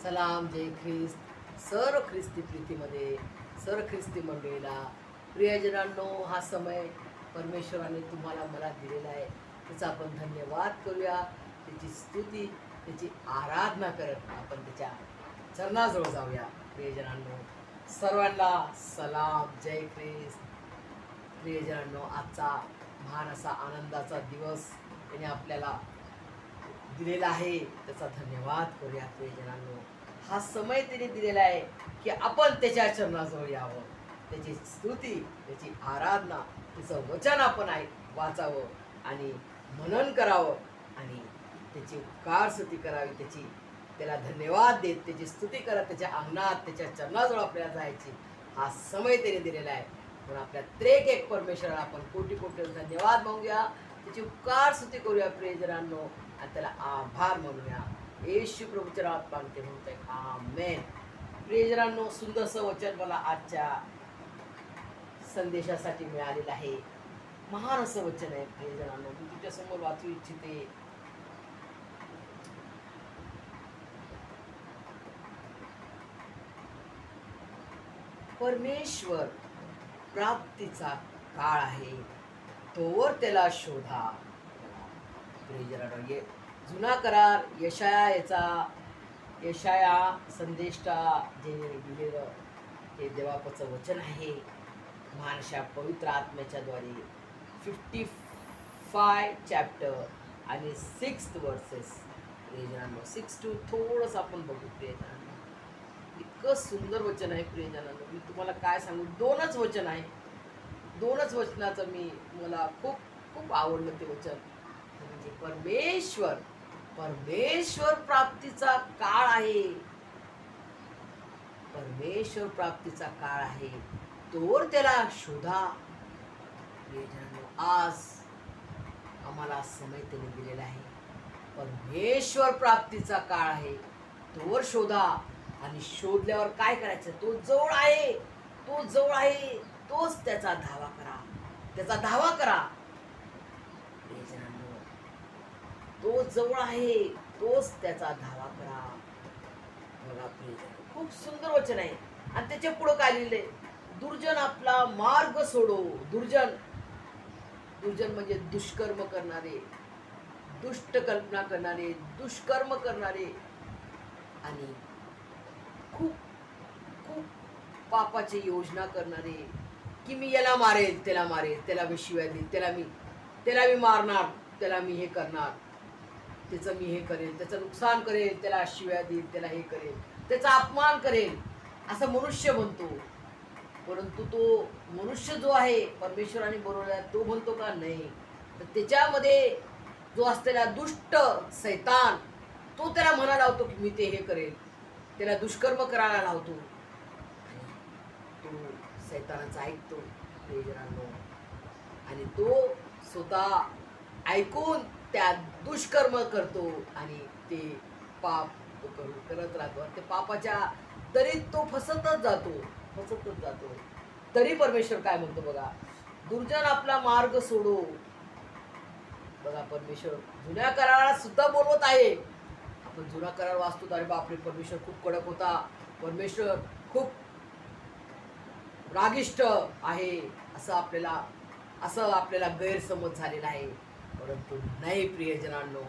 सलाम जय ख्रिस्त. सर्व ख्रिस्ती प्रीतीमध्ये सर्व ख्रिस्ती मंडळीला प्रियजनांनो, हा समय परमेश्वराने तुम्हाला मला दिलेला आहे. त्याचा आपण धन्यवाद करूया, त्याची स्तुती, त्याची आराधना करत आपण त्याच्या चरणाजवळ जाऊया. प्रियजनांनो, सर्वांना सलाम जय ख्रिस्त. प्रियजनांनो, आजचा महान असा आनंदाचा दिवस त्याने आपल्याला दिलेला आहे, त्याचा धन्यवाद करूया. प्रियजनांनो, हा समय त्याने दिलेला आहे की आपण त्याच्या चरणाजवळ यावं, त्याची स्तुती, त्याची आराधना, त्याचं वचन आपण वाचावं आणि मनन करावं आणि त्याची उपकार स्तुती करावी, त्याला धन्यवाद देत त्याची स्तुती करत त्याच्या अंगणात त्याच्या चरणाजवळ आपल्याला जायची. हा समय त्याने दिलेला आहे. म्हणून आपल्या त्रेक एक परमेश्वराला आपण कोटी कोटी धन्यवाद मागूया, त्याची उपकार स्तुती करूया. प्रियजनांनो, आणि त्याला आभार मानूया. येशू प्रभूच्या नावात मागते म्हणतोय, आमेन. प्रियजनांनो, सुंदरसं वचन मला आजच्या संदेशासाठी मिळालेलं आहे. महान असं वचन आहे. प्रियजनांनो, मी तुमच्या समोर वाचू इच्छिते. परमेश्वर प्राप्तीचा काळ आहे, तोवर त्याला शोधा. प्रियजनांनो, जुना करार यशाया संदेष्टा जे दिलेलं हे देवाचं वचन आहे. महानशा पवित्र आत्म्याच्या द्वारे 55 चॅप्टर आणि 6 वर्सेस. प्रियजनांनो, 6 to थोडंसं आपण बघू. प्रियजनांनो, इतकं सुंदर वचन आहे. प्रियजनांनो, मी तुम्हाला काय सांगू, दोनच वचन आहे. दोनच वचनाचं मला खूप खूप आवडलं ते वचन. म्हणजे परमेश्वर प्राप्तीचा काळ आहे. परमेश्वर प्राप्तीचा काळ आहे, तोवर त्याला शोधा. आज आम्हाला समय त्याने दिलेला आहे. परमेश्वर प्राप्तीचा काळ आहे, तोवर शोधा. आणि शोधल्यावर काय करायचं? तो जवळ आहे, तो जवळ आहे, तोच त्याचा धावा करा, त्याचा धावा करा. तो जवळ आहे, तोच त्याचा धावा करा. बघा प्रियजन, खूप सुंदर वचन आहे. आणि त्याच्या पुढे काय लिहिलंय? दुर्जन आपला मार्ग सोडो. दुर्जन म्हणजे दुष्कर्म करणारे, दुष्ट कल्पना करणारे, दुष्कर्म करणारे आणि खूप खूप पापाची योजना करणारे, की मी याला मारेल, त्याला मारेल, त्याला मी शिव्या देईल, त्याला मी मारणार, त्याला मी हे करणार, त्याचं मी हे करेल, त्याचं नुकसान करेल, त्याला शिव्या देईल, त्याला हे करेल, त्याचा अपमान करेल, असं मनुष्य म्हणतो. परंतु तो मनुष्य जो आहे परमेश्वराने बनवलेला, तो म्हणतो का नाही? तर त्याच्यामध्ये जो असलेला दुष्ट सैतान, तो त्याला म्हणायला लावतो की मी ते हे करेल, त्याला दुष्कर्म करायला लावतो. तो सैतानाचा ऐकतो. प्रियजनांनो, आणि तो स्वतः ऐकून त्या दुष्कर्म करतो आणि ते पाप करत राहतो. आणि ते पापाच्या दरीत तो फसतच जातो. तरी परमेश्वर काय म्हणतो बघा, दुर्जन आपला मार्ग सोडो. बघा, परमेश्वर जुन्या कराराला सुद्धा बोलवत आहे. आपण जुना करार वाचतो, अरे बापरे, परमेश्वर खूप कडक होता, परमेश्वर खूप रागिष्ट आहे, असं आपल्याला गैरसमज झालेला आहे. परंतु नाही प्रियजनांनो,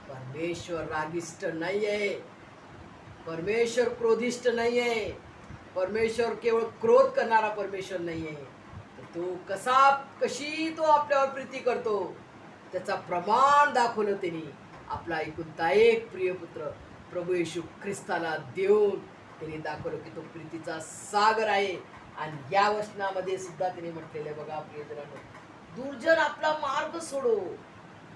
परमेश्वर रागिष्ट नाही आहे, परमेश्वर क्रोधिष्ट नाही आहे, परमेश्वर केवळ क्रोध करणारा परमेश्वर नाही आहे. तो कशी तो आपल्यावर प्रीती करतो, त्याचा प्रमाण दाखवलं त्यांनी. आपला एकुलता एक प्रिय पुत्र प्रभू येशू ख्रिस्ताला देऊन त्यांनी दाखवलं की तो प्रीतीचा सागर आहे. आणि या वचनामध्ये सुद्धा त्यांनी म्हटलेलं बघा प्रियजनांनो, दुर्जन आपला मार्ग सोडो,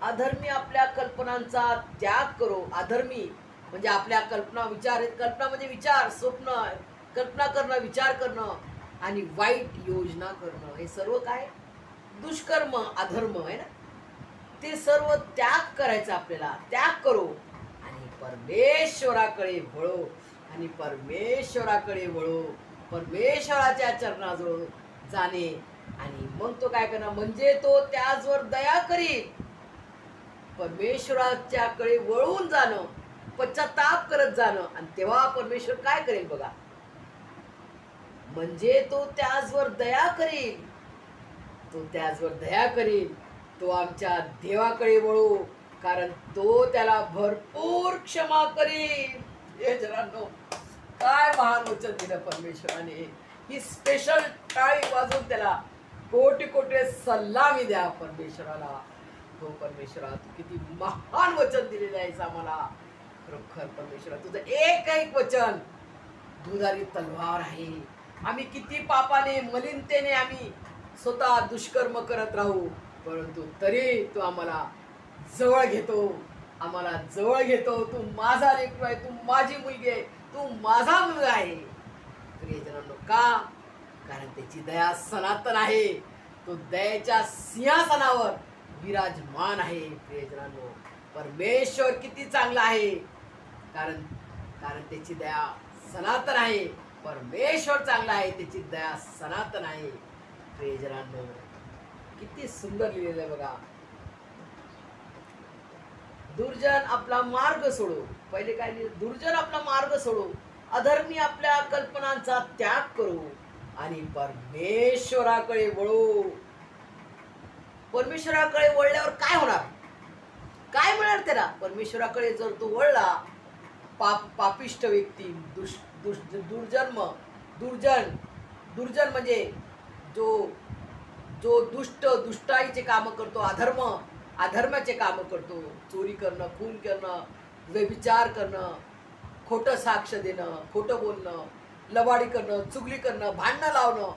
अधर्मी आपल्या कल्पनांचा त्याग करो. अधर्मी म्हणजे आपल्या कल्पना म्हणजे विचार, स्वप्न, कल्पना करणं, विचार करणं आणि वाईट योजना करणं, हे सर्व काय दुष्कर्म, अधर्म आहे ना. ते सर्व त्याग करायचं आपल्याला. त्याग करो आणि परमेश्वराकडे वळो, परमेश्वराच्या चरणाजवळ जाणे. आणि मग तो काय करणार? म्हणजे तो त्याचवर दया करील. परमेश्वराच्याकडे वळून जाणं पश्चाताप करत जाणं. आणि तेव्हा परमेश्वर काय करेल बघा, म्हणजे तो त्याचवर दया करेल, तो त्याचवर दया करेल. तो आमच्या देवाकडे वळू, कारण तो त्याला भरपूर क्षमा करेल. हे जरांनो, काय महान वचन दिलं परमेश्वराने. ही स्पेशल टाळी वाजून त्याला कोटी कोटी सलामी द्या परमेश्वराला. हो परमेश्वरा, तू किती महान वचन दिलेलं आहेस आम्हाला. खरोखर परमेश्वरा, तुझं एक एक वचन दुधारी तलवार आहे. आम्ही किती पापाने मलिनतेने आम्ही स्वतः दुष्कर्म करत राहू, परंतु तरी तू आम्हाला जवळ घेतो, आम्हाला जवळ घेतो. तू माझा लेकरू आहे, तू माझी मुलगी आहे, तू माझा मुलगा आहे. प्रियजनांनो, का? कारण त्याची दया सनातन आहे. तो दयेच्या सिंहासनावर विराजमान आहे. प्रियजनांनो, परमेश्वर किती चांगला आहे, कारण कारण त्याची दया सनातन आहे. परमेश्वर चांगला आहे, त्याची दया सनातन आहे. प्रियजनांनो, किती सुंदर लिहिलेलं आहे बघा. दुर्जन आपला मार्ग सोडो. पहिले काय लिहिलं? दुर्जन आपला मार्ग सोडो, अधर्मी आपल्या कल्पनांचा त्याग करू आणि परमेश्वराकडे वळू. परमेश्वराकडे वळल्यावर काय होणार? काय मिळणार त्याला? परमेश्वराकडे जर तो वळला, पापिष्ट व्यक्ती, दुर्जन म्हणजे जो जो दुष्टाईचे काम करतो, अधर्माचे काम करतो, चोरी करणं, खून करणं, व्यभिचार करणं, खोटं साक्ष देणं, खोटं बोलणं, लबाडी करणं, चुगली करणं, भांडणं लावणं,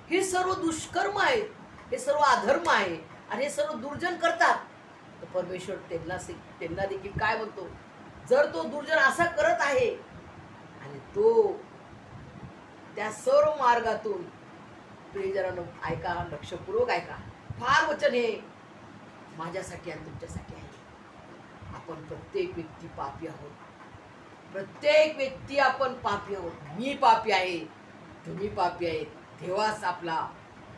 हे सर्व दुष्कर्म आहेत, हे सर्व अधर्म आहे आणि हे सर्व दुर्जन करतात. तर परमेश्वर त्यांना देखील काय म्हणतो? जर तो दुर्जन असा करत आहे आणि तो त्या सर्व मार्गातून, प्रियजनांनो ऐका, लक्षपूर्वक ऐका, फार वचन हे माझ्यासाठी आणि तुमच्यासाठी आहे. आपण प्रत्येक व्यक्ती पापी आहोत, प्रत्येक व्यक्ती आपण पापी आहोत. मी पापी आहे, तुम्ही पापी आहेत.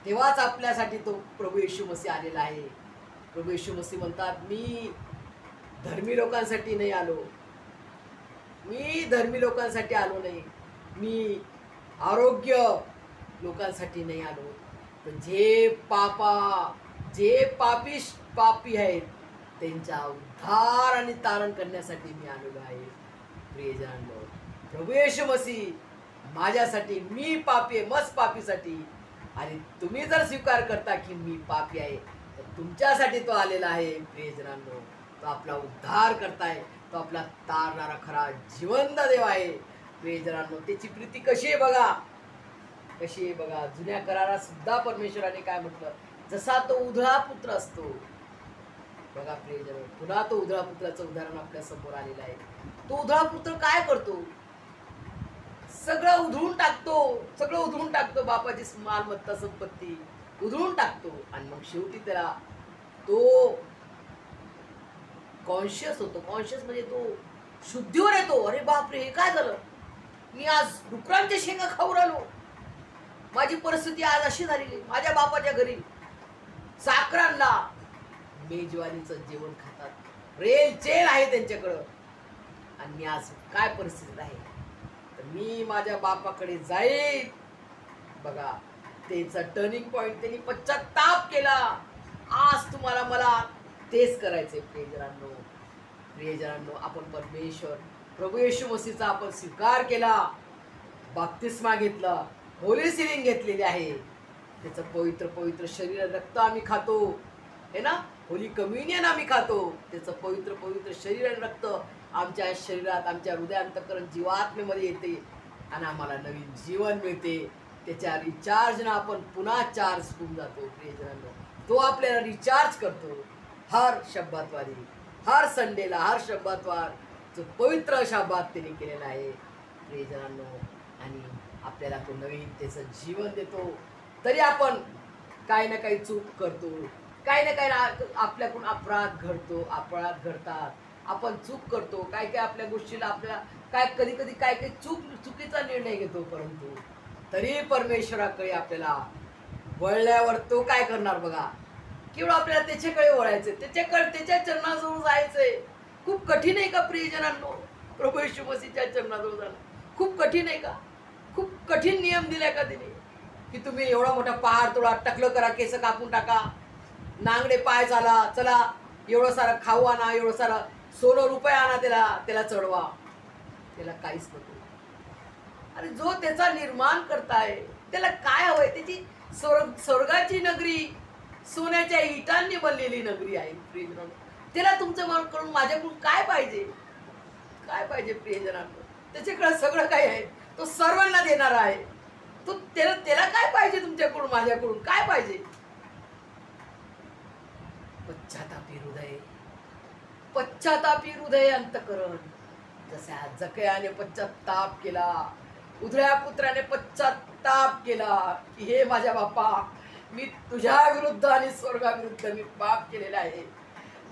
तेव्हाच आपल्यासाठी तो प्रभू येशू मसीह आलेला आहे. प्रभू येशू मसीह म्हणतात, मी धर्मी लोकांसाठी नाही आलो, मी धर्मी लोकांसाठी आलो नाही, मी आरोग्य लोकांसाठी नाही आलो, तर जे पापी आहेत त्यांचा उद्धार आणि तारण करण्यासाठी मी आलेलो आहे. प्रियजनांनो, प्रभू येशू मसीह माझ्यासाठी, मी पापी आहे, मस्त पापीसाठी, आणि तुम्ही जर स्वीकार करता की मी पापी आहे, तर तुमच्यासाठी तो आलेला आहे. प्रियजनांनो, तो आपला उद्धार करताय, तो आपला तारणारा खरा जिवंत देव आहे. प्रियजनांनो, त्याची प्रीती कशी आहे बघा, कशी आहे बघा. जुन्या करारात सुद्धा परमेश्वराने काय म्हटलं? जसा तो उधळा पुत्र असतो बघा. प्रियजन, पुन्हा तो उधळा पुत्राचं उदाहरण आपल्या समोर आलेलं आहे. तो उधळा पुत्र काय करतो? सगळं उधळून टाकतो, बापाची मालमत्ता संपत्ती उधळून टाकतो, आणि मग शेवटी त्याला तो कॉन्शियस होतो. कॉन्शियस म्हणजे तो शुद्धीवर येतो. अरे बापरे, हे काय झालं? मी आज डुकरांच्या शेंगा खाऊ राहिलो, माझी परिस्थिती आज अशी झालेली. माझ्या बापाच्या घरी साखरांना मेजवानीचं जेवण खातात, रेलचेल आहे त्यांच्याकडं, आणि मी आज काय परिस्थितीत आहे, तर मी माझ्या बापाकडे जाईल. बघा, त्यांचा टर्निंग पॉइंट, त्यांनी पश्चाताप केला. आज तुम्हाला मला तेच करायचंय. प्रियजनांनो, आपण परमेश्वर प्रभू येशू मसीहचा आपण स्वीकार केला, बाप्तिस्मा घेतला, होली सिलिंग घेतलेली आहे, त्याचं पवित्र शरीर रक्त आम्ही खातो, है ना. होली कम्युनियन आम्ही खातो, त्याचं पवित्र शरीर आणि रक्त आमच्या शरीरात, आमच्या हृदयांतकरण जीवात्मेमध्ये येते आणि आम्हाला नवीन जीवन मिळते. त्याच्या रिचार्जनं आपण पुन्हा चार्ज होऊन जातो. प्रियजनांनो, तो आपल्याला रिचार्ज करतो हर शब्दातवारी, हर संडेला, हर शब्दातवार जो पवित्र शब्दात त्याने केलेला आहे. प्रियजनांनो, आणि आपल्याला तो नवीन त्याचं जीवन देतो. तरी आपण काही ना काही चूक करतो, काही ना काही आपल्याकडून अपराध घडतात, आपण चूक करतो, काय आपल्या गोष्टीला आपल्याला कधी काय चुकीचा निर्णय घेतो, परंतु तरी परमेश्वराकडे आपल्याला वळल्यावर तो काय करणार बघा. केवळ आपल्याला त्याच्याकडे वळायचंय, त्याच्या चरणाजवळ जायचंय. खूप कठीण आहे का प्रियजनांनो? प्रभू येशू मसीहच्या चरणाजवळ जाणं खूप कठीण आहे का? खूप कठीण नियम दिलाय का तिने की तुम्ही एवढा मोठा पहाड तोडा, टकलं करा, केस कापून टाका, नांगडे पाय चाला, चला एवढं सारं खाऊ आणा, एवढं सारं सोनं रुपये आणा, त्याला चढवा. त्याला काहीच नको. आणि जो त्याचा निर्माण करताय त्याला काय हवंय? त्याची स्वर्गाची नगरी सोन्याच्या इटांनी बनलेली नगरी आहे प्रियजनांनो. त्याला तुमचं मन करून माझ्याकडून काय पाहिजे? काय पाहिजे प्रियजनांनो? त्याच्याकडे सगळं काही आहे. तो सर्वांना देणारा आहे. तो त्याला काय पाहिजे तुमच्याकडून, माझ्याकडून काय पाहिजे? पश्चातापी हृदय, पश्चातापी हृदय अंतकरण. जसा जकयाने पश्चाताप केला, उधळ्या पुत्राने पश्चाताप केला की हे माझ्या बापा, मी तुझ्या विरुद्ध आणि स्वर्गाविरुद्ध मी पाप केलेला आहे.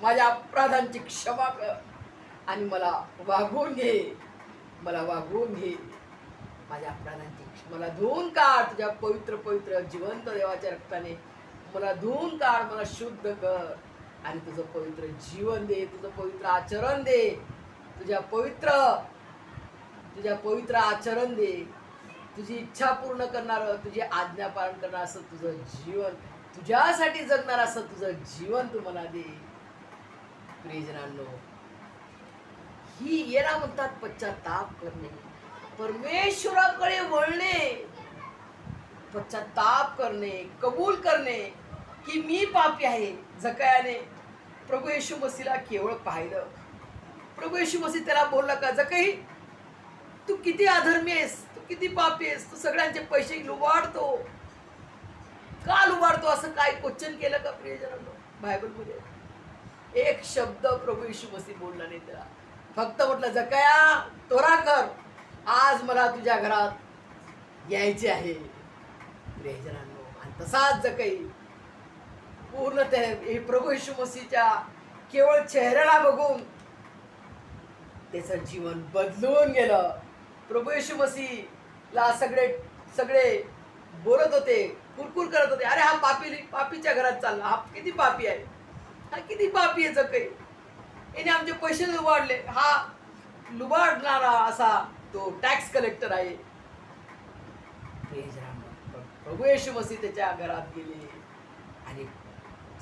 माझ्या अपराधांची क्षमा कर आणि मला वागवून घे, मला वागवून घे. माझ्या अपराधांची मला धुवून काढ तुझ्या पवित्र पवित्र जिवंत देवाच्या रक्ताने. मला धुवून काढ, मला शुद्ध कर आणि तुझं पवित्र जीवन दे, तुझं पवित्र आचरण दे, तुझ्या पवित्र आचरण दे. तुझी इच्छा पूर्ण करणार, तुझी आज्ञा पालन करणार असं तुझं जीवन, तुझ्यासाठी जगणार असं तुझं जीवन तू मला दे. प्रियजनांनो, ही याला म्हणतात पश्चाताप करणे, परमेश्वराकडे वळणे, पश्चाताप करणे, कबूल करणे की मी पापी आहे. जकयाने प्रभू येशू मसीहला केवळ पाहिलं. प्रभू येशू मसीह त्याला बोलला का, जकई तू किती अधर्मी आहेस, तू किती पापी आहेस, तू सगळ्यांचे पैसे लुबाडतो. का लुबाडतो असं काय क्वेश्चन केलं का प्रियजनांनो बायबलमध्ये? एक शब्द प्रभू येशू मसीह बोलला नाही त्याला. फक्त म्हटलं, जकया तोरा कर, आज मला तुझ्या घरात यायचे आहे. प्रियजनांनो, आणि तसाच जकई पूर्णतः प्रभू येशू मसीहच्या केवळ चेहऱ्याला बघून त्याचं जीवन बदलून गेलं. प्रभू येशू मसीहला सगळे बोलत होते, कुरकुर करत होते, अरे हा पापीच्या घरात चालला, हा किती पापी आहे, हा किती पापी आहे जकई, याने आमचे पैसे लुबाडले, हा लुबाडणारा असा तो टॅक्स कलेक्टर आहे. प्रभू येशू मसीह त्याच्या घरात गेले आणि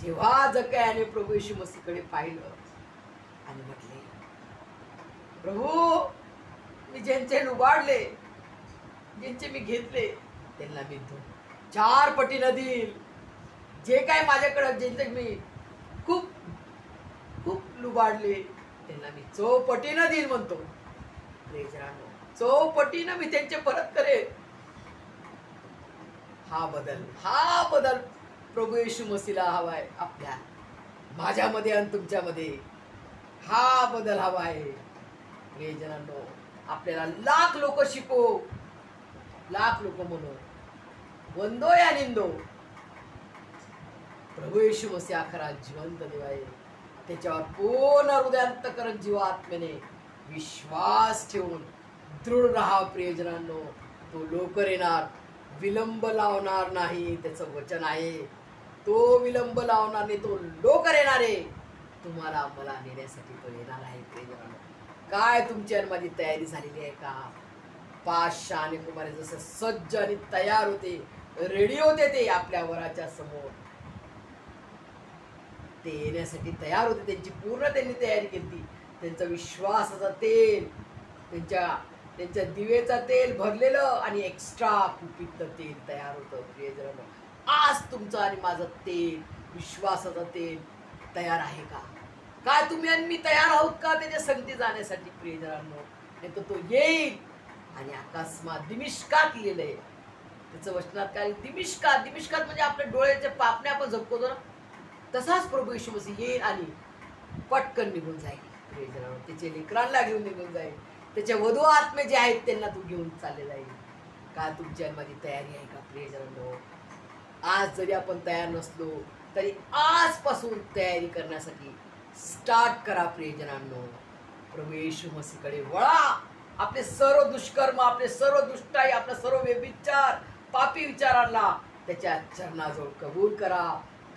जेव्हा जकयाने प्रभू येशू मसीहकडे पाहिलं आणि म्हटले, प्रभू मी ज्यांचे लुबाडले, ज्यांचे मी घेतले, त्यांना मी 4 पटीनं देईल. जे काय माझ्याकडे ज्यांचे मी खूप खूप लुबाडले त्यांना मी 4 पटीनं देईल म्हणतो. प्रियजनांनो, 4 पटीनं मी त्यांचे परत करेन. हा बदल प्रभू येशू मसीहला हवाय. आपल्या माझ्यामध्ये आणि तुमच्यामध्ये हा बदल हवा आहे. प्रियजनांनो, आपल्याला लाख लोक शिको, लाख लोक म्हणून वंदो या निंदो, प्रभू येशू मसीह खरा जिवंत देव आहे. त्याच्यावर पूर्ण हृदयांतकरण जीवात्म्याने विश्वास ठेवून दृढ राहा. प्रियजनांनो, तो लवकर येणार, विलंब लावणार नाही. त्याचं वचन आहे, तो विलंब लावणार नाही, तो लवकर येणार आहे. तुम्हाला मला नेण्यासाठी तो येणार आहे. प्रियजनांनो, काय तुमची आणि माझी तयारी झालेली आहे का? पाचशा आणि कुमारी जसं सज्ज आणि तयार होते, रेडी होते, ते आपल्या वराच्या समोर ते येण्यासाठी तयार होते. त्यांची पूर्ण त्यांनी तयारी केली. त्यांचा विश्वासाचा तेल, त्यांच्या दिवेचा तेल भरलेलं आणि एक्स्ट्रा कुपीतलं तेल तयार होतं. प्रियजनांनो, आज तुमचं आणि माझं तेल, विश्वासाचं तेल तयार आहे का? काय तुम्ही आणि मी तयार आहोत का त्याच्या संगती जाण्यासाठी? प्रियजनांनो, नाही तर तो येईल आणि अकस्मात दिमिष्कात लिहिलंय त्याचं वचनात काय, दिमिष्कात म्हणजे आपल्या डोळ्याच्या पापण्या आपण झपकवतो ना, तसाच प्रभू येशू मसीह येईल आणि पटकन निघून जाईल. प्रियजनांनो, त्याचे लेकरांना घेऊन निघून जाईल. त्याचे वधू आत्मे जे आहेत त्यांना तू घेऊन चालले जाईल. का तुमची आणि माझी तयारी आहे का? प्रियजनांनो, आज जरी आपण तयार नसलो तरी आजपासून तयारी करण्यासाठी स्टार्ट करा. प्रियजनांनो, प्रभू येशू मसीहकडे वळा. आपले सर्व दुष्कर्म, आपले सर्व दुष्टाई, आपला सर्व व्यभिचार, पापी विचारांना त्याच्या चरणाजवळ कबूल करा,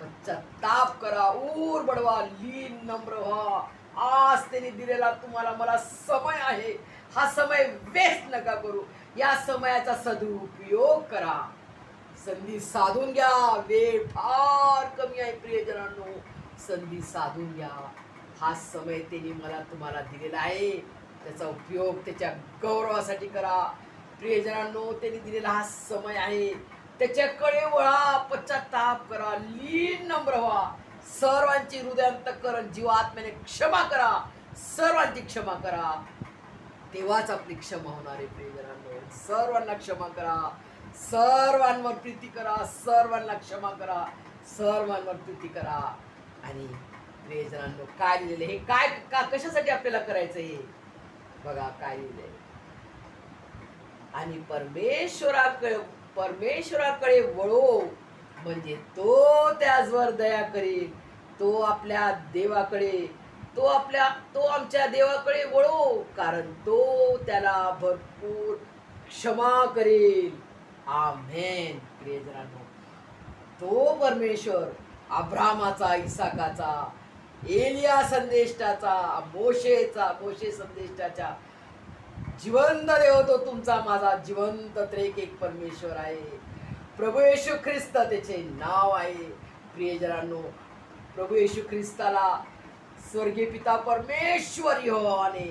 पश्चाताप करा, ऊर बडवा, लीन नम्र व्हा, आज त्यांनी दिलेला तुम्हाला मला समय आहे, हा समय वेस्ट नका करू, या समयाचा सदुपयोग करा, संधी साधून घ्या. वेळ फार कमी आहे प्रियजनांनो, संधी साधून घ्या. हा समय त्यांनी मला तुम्हाला दिलेला आहे, त्याचा उपयोग त्याच्या गौरवासाठी करा. प्रियजनांनो, त्यांनी दिलेला हा समय आहे, त्याच्याकडे वळा, पश्चाताप करा, लीन नम्र व्हा, सर्वांची हृदयांतकरण जीवात्म्याने क्षमा करा, सर्वांची क्षमा करा, तेव्हाच आपली क्षमा होणार आहे. प्रियजनांनो, सर्वांना क्षमा करा, सर्वांवर प्रीती करा, सर्वांना क्षमा करा, सर्वांवर प्रीती करा. आणि प्रियजनांनो, काय लिहिलेलं हे काय कशासाठी आपल्याला करायचं हे बघा काय लिहिलंय. आणि परमेश्वराकडे वळो, म्हणजे तो त्याचवर दया करेल. तो आपल्या देवाकडे तो आमच्या देवाकडे वळो, कारण तो त्याला भरपूर क्षमा करेल. आमेन. प्रियजनांनो, तो परमेश्वर अब्रामाचा, इसाकाचा, एलिया संदेष्टाचा, मोशे संदेष्टाचा जिवंत देव, तो तुमचा माझा जिवंत त्रेक एक परमेश्वर आहे. प्रभू येशू ख्रिस्त त्याचे नाव आहे. प्रियजनांनो, प्रभू येशू ख्रिस्ताला स्वर्गीय पिता परमेश्वर यहोवाने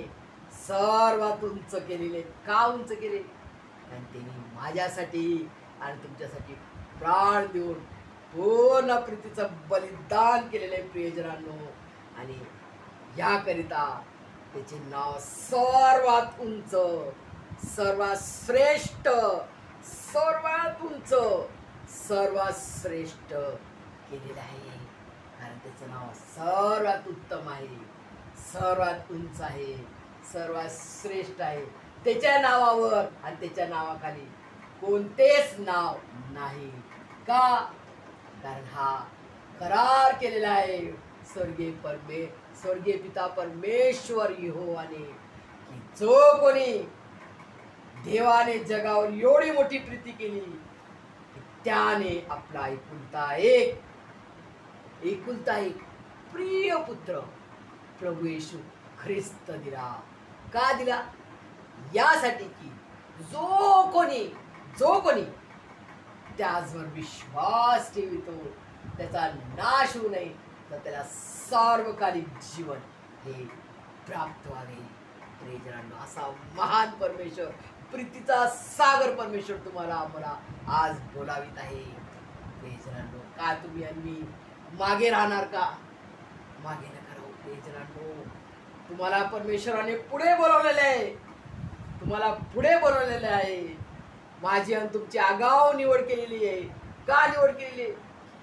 सर्वात उंच केलेले. का उंच केले? कारण त्यांनी माझ्यासाठी आणि तुमच्यासाठी प्राण देऊन पूर्ण प्रीतीचं बलिदान केलेलं आहे प्रियजनांनो. आणि याकरिता त्याचे नाव सर्वात उंच, सर्वात श्रेष्ठ, सर्वात उंच, सर्वात श्रेष्ठ केलेलं आहे. कारण त्याचं नाव सर्वात उत्तम आहे, सर्वात उंच आहे, सर्वात श्रेष्ठ आहे. त्याच्या नावावर आणि त्याच्या नावाखाली कोणतेच नाव नाही. का? कारण हा करार केलेला आहे स्वर्गीय पिता परमेश्वर यहोवाने, की जो कोणी देवाने जगावर एवढी मोठी प्रीती केली की त्याने आपला एकुलता एक प्रिय पुत्र प्रभू येशू ख्रिस्त दिला. का दिला? यासाठी की जो कोणी त्याचवर विश्वास ठेवितो त्याचा नाश होऊ नये, तर त्याला सार्वकालिक जीवन हे प्राप्त व्हावे. प्रियजनांनो, असा महान परमेश्वर, प्रीतीचा सागर परमेश्वर तुम्हाला आम्हाला आज बोलावित आहे. प्रियजनांनो, का तुम्ही आणि मागे राहणार का? मागे नका राहू. प्रियजनांनो, तुम्हाला परमेश्वराने पुढे बोलावलेले आहे, तुम्हाला पुढे बोलावलेले आहे. माझी आणि तुमची आगाऊ निवड केलेली आहे. का निवड केलेली आहे?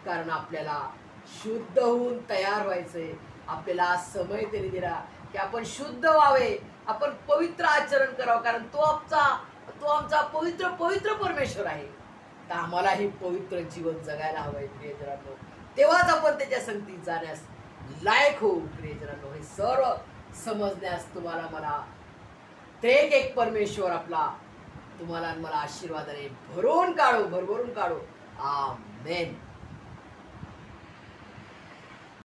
कारण आपल्याला शुद्ध होऊन तयार व्हायचंय. आपल्याला समय तरी दिला की आपण शुद्ध व्हावे, आपण पवित्र आचरण करावं. कारण तो आमचा पवित्र परमेश्वर आहे. तर आम्हाला हे पवित्र जीवन जगायला हवंय प्रियजनांनो. तेव्हाच आपण त्याच्या संगतीत जाण्यास लायक होऊ. प्रियजनांनो, हे सर्व समजण्यास तुम्हाला मला एक परमेश्वर आपला तुम्हाला मला आशीर्वादाने भरभरून काढो. आमेन.